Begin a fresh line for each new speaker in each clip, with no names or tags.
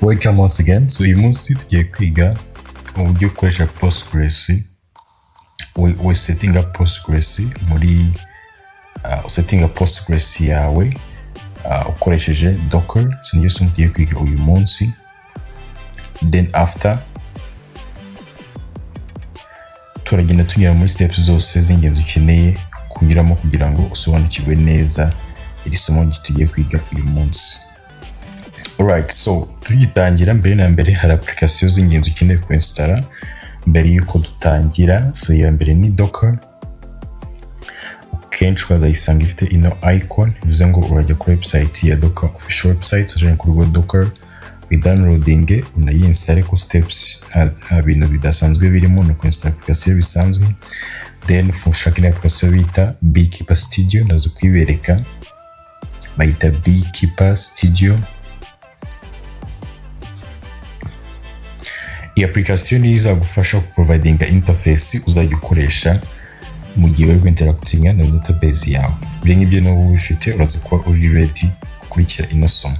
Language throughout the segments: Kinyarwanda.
Welcome once again. So uyu munsi tugiye kwiga uburyo ukoresha Postgres. We setting up Postgres muri setting up Postgres yawe ukoresheje Docker. So niyo somo tugiye kwiga uyu munsi. Then after turagenda tunyura muri steps zose z'ingenzi ukeneye kunyuramo kugira ngo usobanukirwe neza iri somo tugiye kwiga uyu munsi. Alright, so tugitangira mbere na mbere hari application z'ingenzi ukeneye kuinstalla mbere yuko dutangira. So ya mbere ni Docker. Kenshi ukazayisanga ifite ino icon bivuze ngo urajya kuri website ya Docker official website, uje kuri Docker downloading unayiinstall ku steps nta bintu bidasanzwe birimo, no kuinstall application bisanzwe. Then ushaka application bita Beekeeper Studio, ndazo kwibereka bayita Beekeeper Studio. Iyi application izagufasha providing interface uzajya ukoresha mu gihe uri interacting na database yawe. Biri nk'ibyo n'ubu bifite uraza kuba uri ready gukurikira ino somo.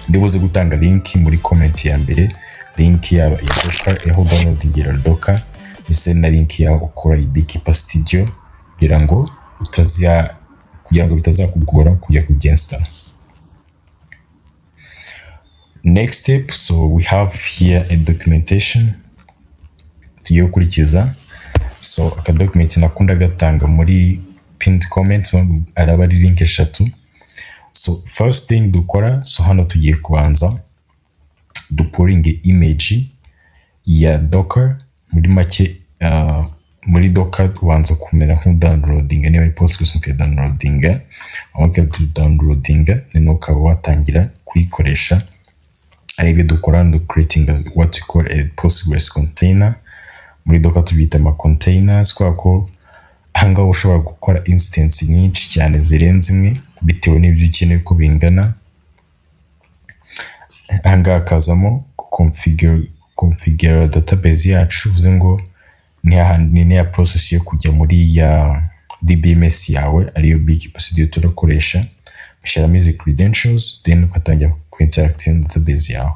Ndibuze gutanga link muri comment ya mbere, link ya Docker aho downloading Docker, ndetse na link ya ukora Beekeeper Studio kugira ngo bitazakugora kujya kubyinstall. Next step, so we have here a documentation tugiye gukurikiza. So aka document nakunda gatanga muri pinned comment, araba ari link eshatu. So first thing dukora, so hano tugiye kubanza dupuringe image ya Docker muri make. Muri Docker ubanza kumera nk'udownloading, niba ari Postgres downloading, then ukaba watangira kuyikoresha. Aribyo dukora ndo creating what you call a Postgres container. Muri Docker tubita ama containers kwako hanga ushobora gukora instance nyinshi cyane zirenze imwe bitewe n'ibyo ukeneye ko bingana. Hanga akazamo configure database yacu, uvuze ngo ni ya process yo kujya muri ya DBMS yawe ariyo Beekeeper Studio turakoresha, ushyiramo izi credentials, then ukatangira interact in database yawe.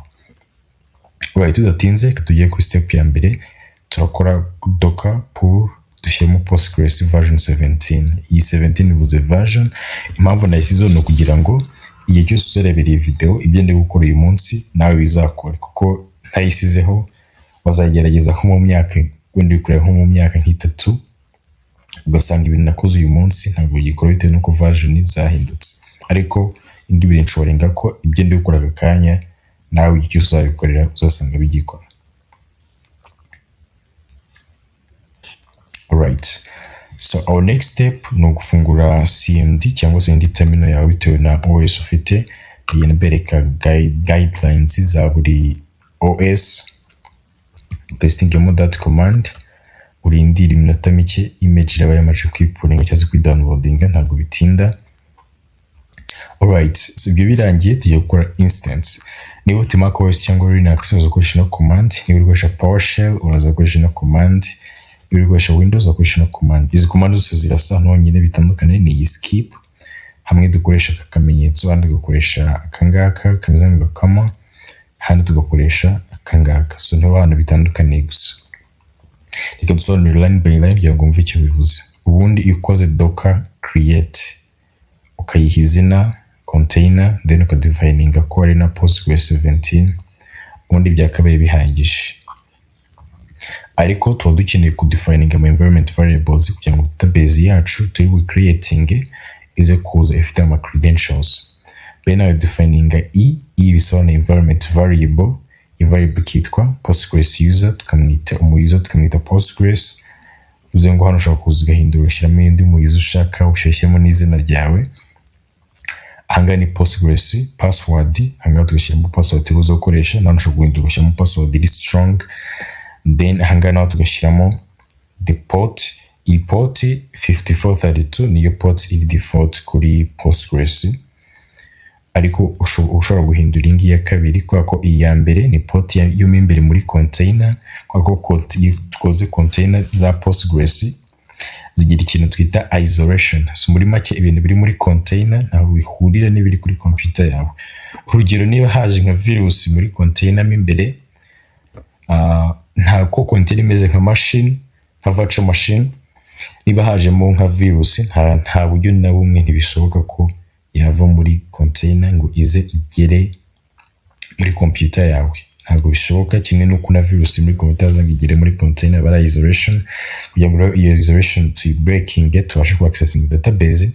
Right, tudatinze tugiye kuri step ya mbere, turakora Docker pour dushyiramo Postgres version 17. Iyi 17 ivuze version, impamvu nayisizo no kugira ngo igihe cyose uzarebera video ibyo ndi gukora uyu munsi nawe bizakora, kuko ntayisizeho wazagerageza nko mu myaka wenda ukorera nko mu myaka nk'itatu ugasanga ibintu nakoze uyu munsi ntabwo bigikora bitewe nuko version zahindutse. Ariko indi biri nshoborenga ko ibyo ndi gukora akanya nawe igihe cyose uzabikorera uzasanga bigikora. Alright, so our next step ni ugufungura CMD cyangwa se indi terminal yawe bitewe na OS ufite. Iyi bereka guidelines za buri OS, pastingemo that command, urindira iminota mike image iraba yamaze kwipuringa cyangwa kwidownloadinga, ntabwo bitinda. Alright, so ibyo birangiye tugiye gukora instance. Niba ufite macOS cyangwa Linux uzakoresha no command, niba ukoresha PowerShell urazakoresha no command, niba ukoresha Windows uzakoresha no command. Izi command zose zirasa nonyine bitandukanye ni skip, hamwe dukoresha akamenyetso, handi dukoresha akangaka kameze nk'agakama, handi tugakoresha akangaka. So niho hano bitandukanye gusa. Reka dusobanure line by line kugira ngo mve icyo bivuze. Ubundi iyo ukoze Docker create ukayiha izina container, then ukadefininga ko ari na Postgres 17, ubundi byakabaye bihagije. Ariko tuba dukeneye kudefininga ama environment variables kugira ngo database yacu turi creating ize kuza ifite ama credentials. Then I defininga bisobanura environment variable. Variable kitwa Postgres user, tukamwita user, tukamwita Postgres. Uze ngo hano ushaka kuza ugahindura ushyiramo indi user ushaka, ushyiramo n'izina ryawe. Hanga ni Postgres password, hanga tugashyiramo password tuza gukoresha, naho ushaka guhindura ushyiramo password iri strong. Then hanga naho tugashyiramo the port, iyi port 5432 niyo port iri default kuri Postgres. Ariko ushobora guhindura ingi ya kabiri kwa ko iya mbere ni port yo imbere muri container, kwa ko tukoze container za Postgres zigira ikintu twita isolation. So muri make ibintu biri muri container ntabwo bihurira n'ibiri kuri computer yawe. Urugero, niba haje nka virus muri container mo imbere, ntabwo container imeze nka machine, nka virtual machine, niba hajemo nka virus nta buryo na bumwe ntibishoboka ko yava muri container ngo ize igere muri computer yawe. Ntabwo bishoboka, kimwe n'uko na virus muri computer zanga igere muri container bara isolation. Kugira ngo iyo isolation to breaking tubashe ku accessing database,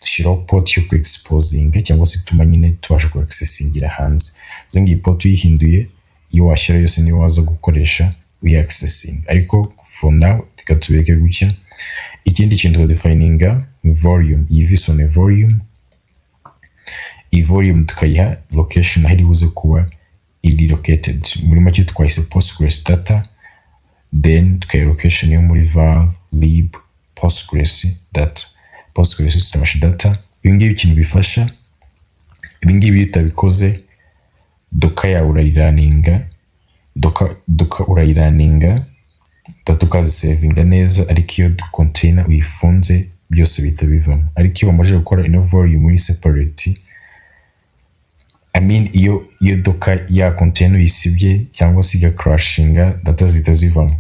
dushyiraho port yo ku exposing cyangwa se tuma nyine tubashe ku accessingira hanze. Zo ngiyi port uyihinduye, iyo washyira yose niyo waza gukoresha uyi accessing. Ariko for now reka tubireke gutya. Ikindi kintu defininga volume, iyi visone volume. Iyi volume tukayiha location aho iri buze kuba iri located. Muri make twahise Postgres data, then tukayiha location yo muri var lib Postgres data, Postgres data. Ibi ngibi ikintu bifasha, ibi ngibi iyo utabikoze docker yawe urayiraninga, docker urayiraninga, data ukazisavinga neza, ariko iyo container uyifunze byose bihita bivamo. Ariko iyo wamaze gukora ino volume uri separate, iyo docker ya container uyisibye cyangwa se crashinga, data zihita zivamo.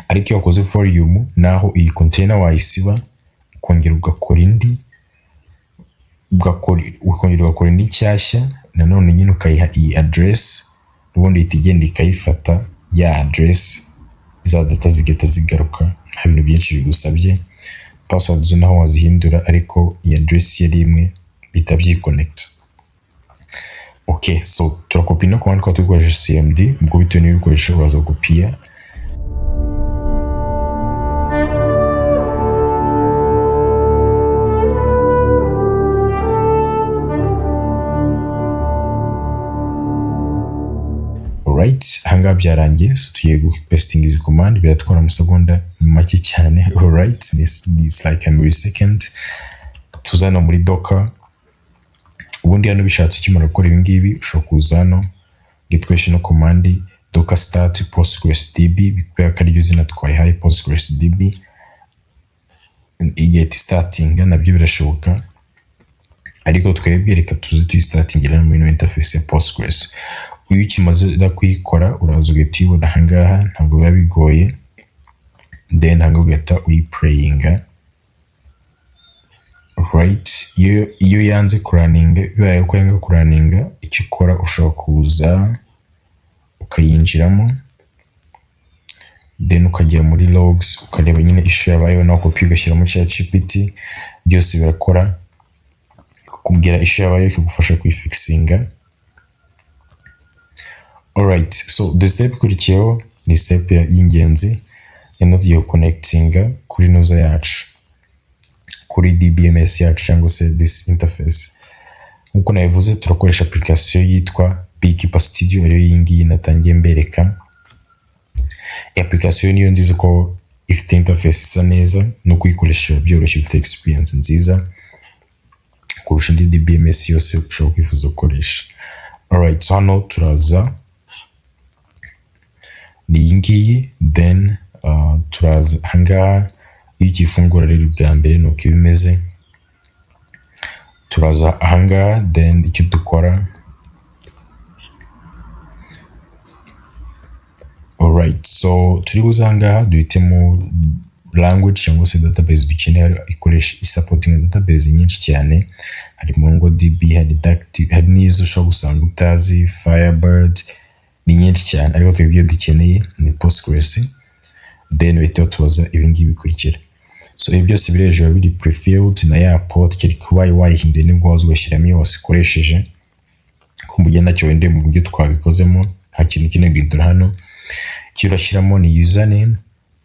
Ariko iyo wakoze volume, naho iyi container wayisiba ukongera ugakora indi, ukongera ugakora indi nshyashya, nanone nyine ukayiha iyi address, ubundi ihita igenda ikayifata ya address, za data zigahita zigaruka. Nta bintu byinshi bigusabye, password zo naho wazihindura, ariko iyi address yari imwe bihita byiconnect. Okay, so turakopi no command kwa dukoresha cmd, ubwo bitewe n'ibyo ukoresha uraza gukopiya. Alright, ahangaha byarangiye. So tugiye gupestinga izi command, biratwara amasegonda make cyane. Alright, it's like a millisecond. Tuzana muri docker. Ubundi hano bishatse ukimara gukora ibi ngibi, ushobora kuza hano git question command docker start Postgres DB, bikubwira ko ariryo zina twayihaye Postgres DB. Get starting nabyo birashoboka, ariko twebwe reka tuze tuyistartingira muri interface ya Postgres. Iyo ukimaze kuyikora uraza ugahita uyibona ahangaha, ntabwo biba bigoye. Then ntabwo ugahita uyiplayinga. Right, iyo yanze kuraninga, bibaye ko yanga kuraninga, icyo ukora ushobora kuza ukayinjiramo, then ukajya muri logs ukareba nyine issue yabayeho, naho copy ugashyiramo ChatGPT, byose birakora kukubwira issue yabayeho, ikagufasha kuyifixinga. Alright, so the step ikurikiyeho ni step y'ingenzi, tugiye connectinga kuri noza yacu, kuri DBMS yacu cyangwa se this interface. Nkuko nabivuze, turakoresha application yitwa Beekeeper Studio, ariyo iyi ngiyi natangiye mbereka. Application niyo nziza ko ifite interface isa neza, no kuyikoresha byoroshye, ifite experience nziza kurusha indi DBMS yose ushobora kwifuza gukoresha. Alright, so hano turaza ni iyi ngiyi, then turaza ahangaha. Iyo ukifungura rero bwa mbere nuko bimeze, turaza ahangaha, then icyo dukora. Alright, so turi buze ahangaha duhitemo language cyangwa se database dukeneye ikoresha supporting database nyinshi cyane. Hari MongoDB, hari n'izo ushobora gusanga utazi, Firebird, ni nyinshi cyane, ariko twebwe dukeneye ni Postgres. Then uhita tubaza ibi ngibi bikurikira. So ibi byose biri hejuru biri prefilled na ya port, kiri kuba wayihinduye nibwo waza ugashyiramo iyo wasikoresheje, ku buryo nacyo wende mu buryo twabikozemo nta kintu kintu guhindura hano. Icyo urashyiramo ni username,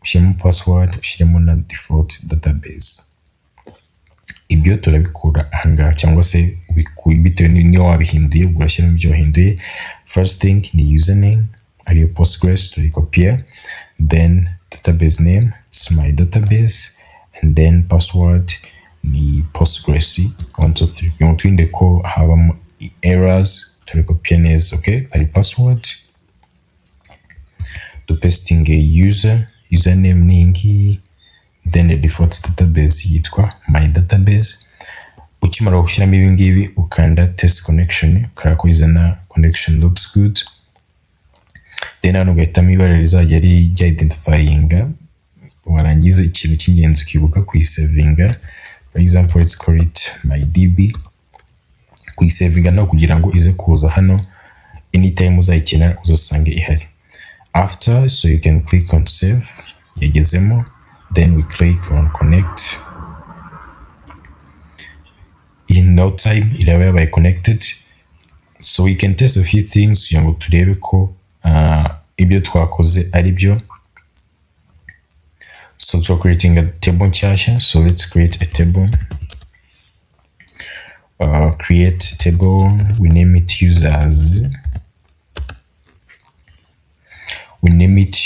ushyiramo password, ushyiramo na default database. Ibyo turabikura ahangaha, cyangwa se bitewe n'iyo wabihinduye urashyiramo ibyo wahinduye. First thing ni username, ariyo Postgres, turayikopiya. Then database name, it's my database, and then password ni Postgres 123. You twinde ko haba errors, turikopiya neza. Okay, ari password. To pasting a username ni ngi, then the default database yitwa my database. Ukimara gushyiramo ibi ngibi ukanda test connection ukara ko izana connection looks good, then hano ugahitamo ibara rizajya rijya identifyinga warangiza ikintu cy'ingenzi ukibuka kuyisavinga. For example, let's call it my db. Kuyisavinga no kugira ngo ize kuza hano anytime uzayikina uzasange ihari. After, so you can click on save, yagezemo, then we click on connect. In no time iraba yabaye connected, so we can test a few things kugira ngo turebe ko ibyo twakoze ari byo. So to creating a table nshyashya, so let's create a table. Create table, we name it users. We name it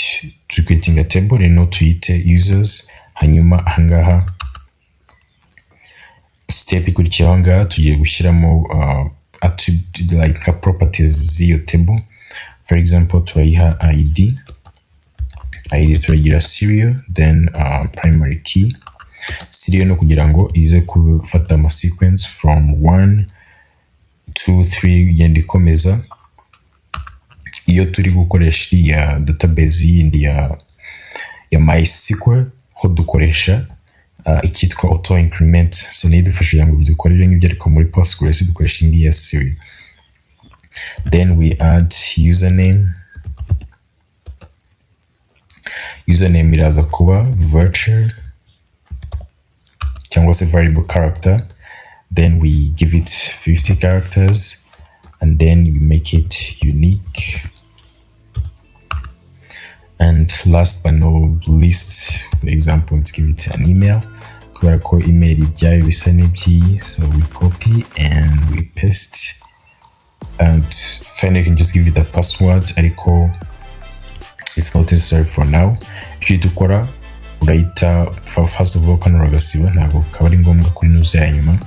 to creating a table, and not to it users. Hanyuma ahangaha step ikurikiraho ngaha tugiye gushyiramo attribute like properties z'iyo table. For example, turayiha id turagira serial, then primary key. Serial no kugira ngo ize gufata ama sequence from 1 2 3 igenda ikomeza. Iyo turi gukoresha ya database yindi ya MySQL ho dukoresha ikitwa auto increment, so ni dufasha ngo bidukorere nk'ibyo ariko muri Postgres dukoresha indi ya serial. Then we add username iraza kuba virtual cyangwa se variable character, then we give it 50 characters and then we make it unique. And last but not least, for example, let's give it an email. Kubera ko email ibyayo bisa n'ibyi, so we copy and we paste. And finally, you can just give it a password, ariko it's not necessary for now. If you dukora urahita first of all kano uragasiba, ntabwo kaba ari ngombwa kuri news ya nyuma.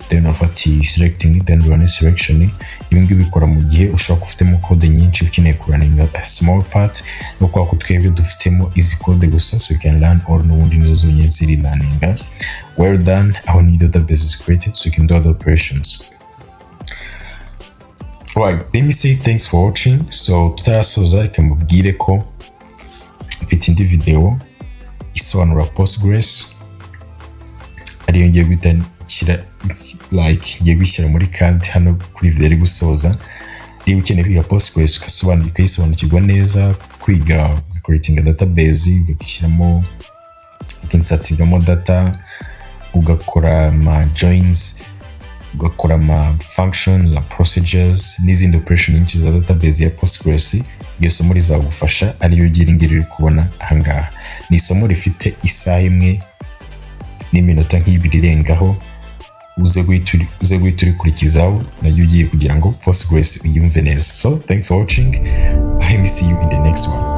Then urafata selecting, then run selection. Ibi ngibi bikora mu gihe ushobora kufitemo code nyinshi ukeneye kurunning a small part, no kwa kutwebwe dufitemo izi code gusa, so you can learn all n'ubundi nizo zonyine ziri learning. Well done, our new database is created, so you can do other operations. Right, let me say thanks for watching. So tutarasoza reka mubwire ko mfite indi video isobanura Postgres ariyo ngiye gutangira ngiye gushyira muri kandi hano kuri video iri gusoza. Niba ukeneye kwiga Postgres ukayisobanukirwa neza, kwiga creating a database, ugashyiramo ukinsertingamo data, ugakora ma joins, ugakora ma function, la procedures n'izindi operation nyinshi za database ya Postgres, iyo somo rizagufasha ariyo ugira ingeri uri kubona ahangaha. Ni isomo rifite isaha imwe n'iminota nk'ibiri irengaho, uze guhita urikurikizaho naryo ugiye kugira ngo Postgres uyumve neza. So thanks for watching, let me see you in the next one.